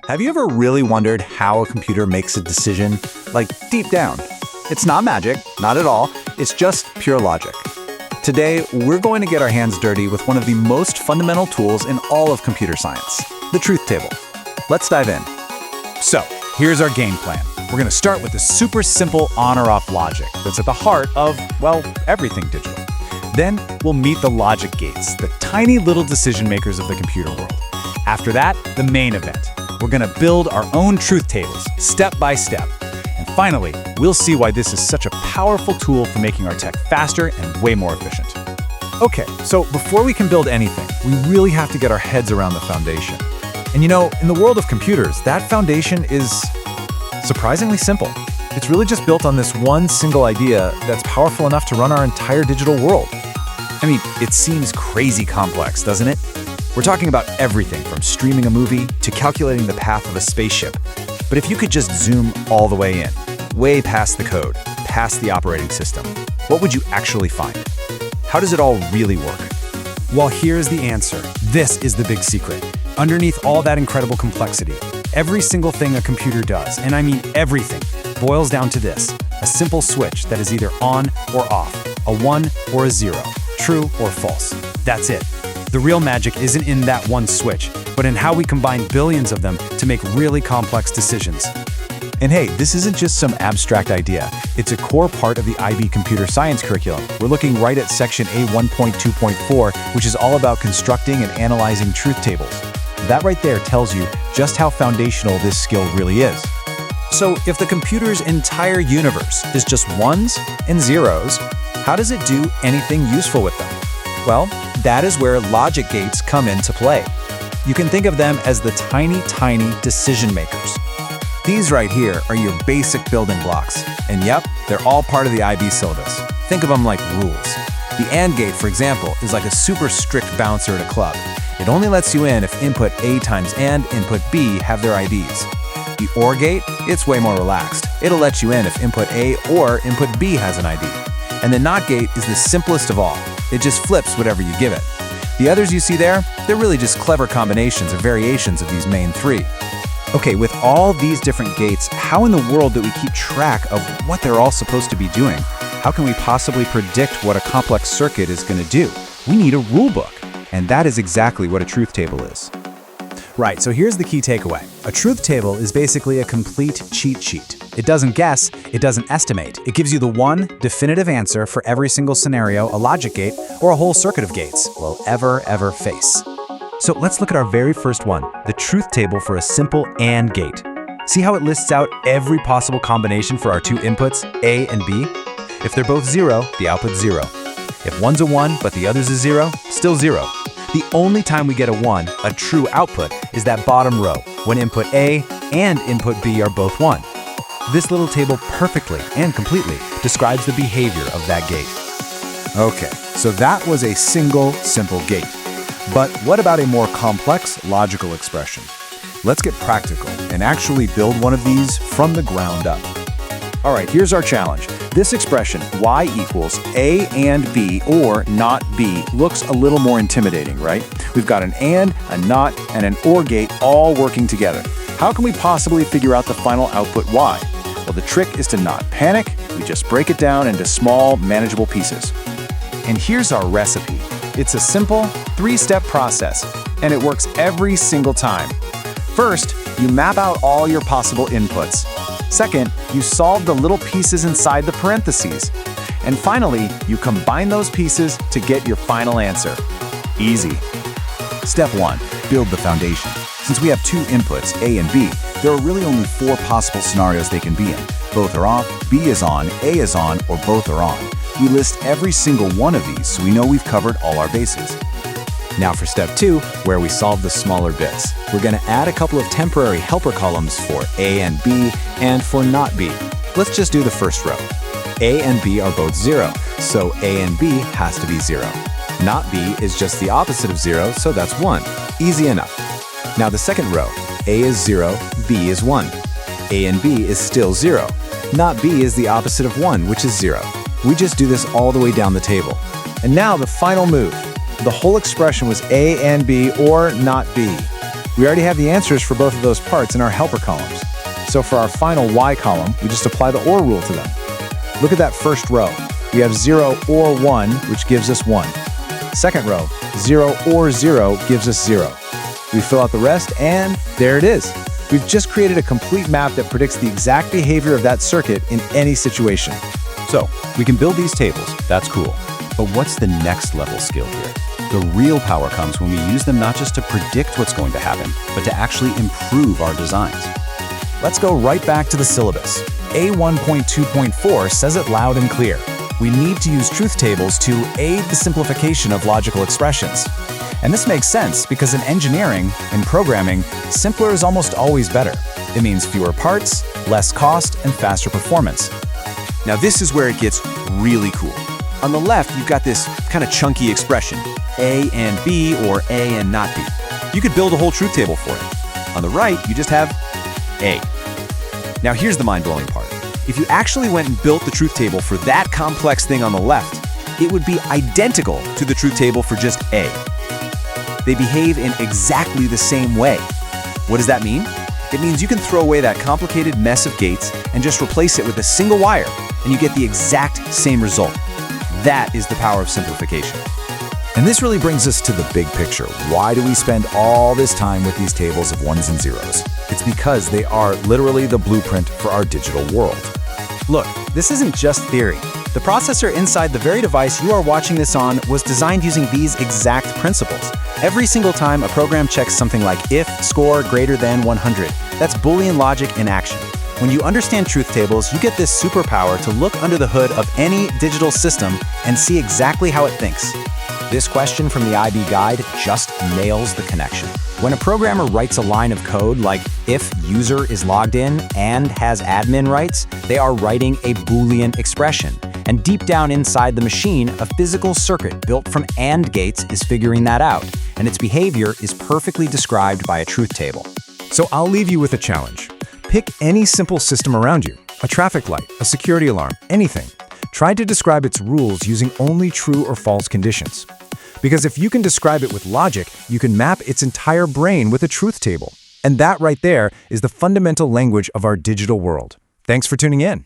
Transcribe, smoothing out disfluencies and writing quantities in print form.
Have you ever really wondered how a computer makes a decision, like deep down? It's not magic, not at all, it's just pure logic. Today, we're going to get our hands dirty with one of the most fundamental tools in all of computer science, the truth table. Let's dive in. So, here's our game plan. We're going to start with the super simple on or off logic that's at the heart of, well, everything digital. Then, we'll meet the logic gates, the tiny little decision makers of the computer world. After that, the main event. We're going to build our own truth tables, step by step. And finally, we'll see why this is such a powerful tool for making our tech faster and way more efficient. Okay, so before we can build anything, we really have to get our heads around the foundation. And you know, in the world of computers, that foundation is surprisingly simple. It's really just built on this one single idea that's powerful enough to run our entire digital world. I mean, it seems crazy complex, doesn't it? We're talking about everything from streaming a movie to calculating the path of a spaceship. But if you could just zoom all the way in, way past the code, past the operating system, what would you actually find? How does it all really work? Well, here's the answer. This is the big secret. Underneath all that incredible complexity, every single thing a computer does, and I mean everything, boils down to this: a simple switch that is either on or off, a 1 or a 0, true or false. That's it. The real magic isn't in that one switch, but in how we combine billions of them to make really complex decisions. And hey, this isn't just some abstract idea. It's a core part of the IB computer science curriculum. We're looking right at section A1.2.4, which is all about constructing and analyzing truth tables. That right there tells you just how foundational this skill really is. So if the computer's entire universe is just ones and zeros, how does it do anything useful with them? Well, that is where logic gates come into play. You can think of them as the tiny decision makers. These right here are your basic building blocks. And yep, they're all part of the IB syllabus. Think of them like rules. The AND gate, for example, is like a super strict bouncer at a club. It only lets you in if input A times and input B have their IDs. The OR gate, it's way more relaxed. It'll let you in if input A or input B has an ID. And the NOT gate is the simplest of all. It just flips whatever you give it. The others you see there, they're really just clever combinations or variations of these main three. Okay, with all these different gates, how in the world do we keep track of what they're all supposed to be doing? How can we possibly predict what a complex circuit is going to do? We need a rule book. And that is exactly what a truth table is. Right, so here's the key takeaway. A truth table is basically a complete cheat sheet. It doesn't guess, it doesn't estimate. It gives you the one definitive answer for every single scenario a logic gate or a whole circuit of gates will ever face. So let's look at our very first one, the truth table for a simple AND gate. See how it lists out every possible combination for our two inputs, A and B? If they're both 0, the output's 0. If one's a 1 but the other's a 0, still 0. The only time we get a 1, a true output, is that bottom row, when input A and input B are both 1. This little table perfectly and completely describes the behavior of that gate. Okay, so that was a single, simple gate. But what about a more complex logical expression? Let's get practical and actually build one of these from the ground up. All right, here's our challenge. This expression, y equals A and B or not B, looks a little more intimidating, right? We've got an and, a not, and an or gate all working together. How can we possibly figure out the final output y? Well, the trick is to not panic. We just break it down into small, manageable pieces. And here's our recipe. It's a simple, 3-step process, and it works every single time. First, you map out all your possible inputs. Second, you solve the little pieces inside the parentheses. And finally, you combine those pieces to get your final answer. Easy. Step 1, build the foundation. Since we have two inputs, A and B, there are really only 4 possible scenarios they can be in. Both are off, B is on, A is on, or both are on. We list every single one of these so we know we've covered all our bases. Now for step 2, where we solve the smaller bits. We're going to add a couple of temporary helper columns for A and B and for not B. Let's just do the first row. A and B are both 0, so A and B has to be 0. Not B is just the opposite of 0, so that's 1. Easy enough. Now the second row. A is 0, B is 1. A and B is still 0. Not B is the opposite of 1, which is 0. We just do this all the way down the table. And now the final move. The whole expression was A and B or not B. We already have the answers for both of those parts in our helper columns. So for our final y column, we just apply the OR rule to them. Look at that first row. We have 0 or 1, which gives us 1. Second row, 0 or 0 gives us 0. We fill out the rest, and there it is. We've just created a complete map that predicts the exact behavior of that circuit in any situation. So, we can build these tables, that's cool. But what's the next level skill here? The real power comes when we use them not just to predict what's going to happen, but to actually improve our designs. Let's go right back to the syllabus. A1.2.4 says it loud and clear. We need to use truth tables to aid the simplification of logical expressions. And this makes sense because in engineering and programming, simpler is almost always better. It means fewer parts, less cost, and faster performance. Now this is where it gets really cool. On the left, you've got this kind of chunky expression, A and B or A and not B. You could build a whole truth table for it. On the right, you just have A. Now here's the mind-blowing part. If you actually went and built the truth table for that complex thing on the left, it would be identical to the truth table for just A. They behave in exactly the same way. What does that mean? It means you can throw away that complicated mess of gates and just replace it with a single wire, and you get the exact same result. That is the power of simplification. And this really brings us to the big picture. Why do we spend all this time with these tables of ones and zeros? It's because they are literally the blueprint for our digital world. Look, this isn't just theory. The processor inside the very device you are watching this on was designed using these exact principles. Every single time a program checks something like if score greater than 100, that's Boolean logic in action. When you understand truth tables, you get this superpower to look under the hood of any digital system and see exactly how it thinks. This question from the IB guide just nails the connection. When a programmer writes a line of code like if user is logged in and has admin rights, they are writing a Boolean expression. And deep down inside the machine, a physical circuit built from AND gates is figuring that out, and its behavior is perfectly described by a truth table. So I'll leave you with a challenge. Pick any simple system around you, a traffic light, a security alarm, anything. Try to describe its rules using only true or false conditions. Because if you can describe it with logic, you can map its entire brain with a truth table. And that right there is the fundamental language of our digital world. Thanks for tuning in.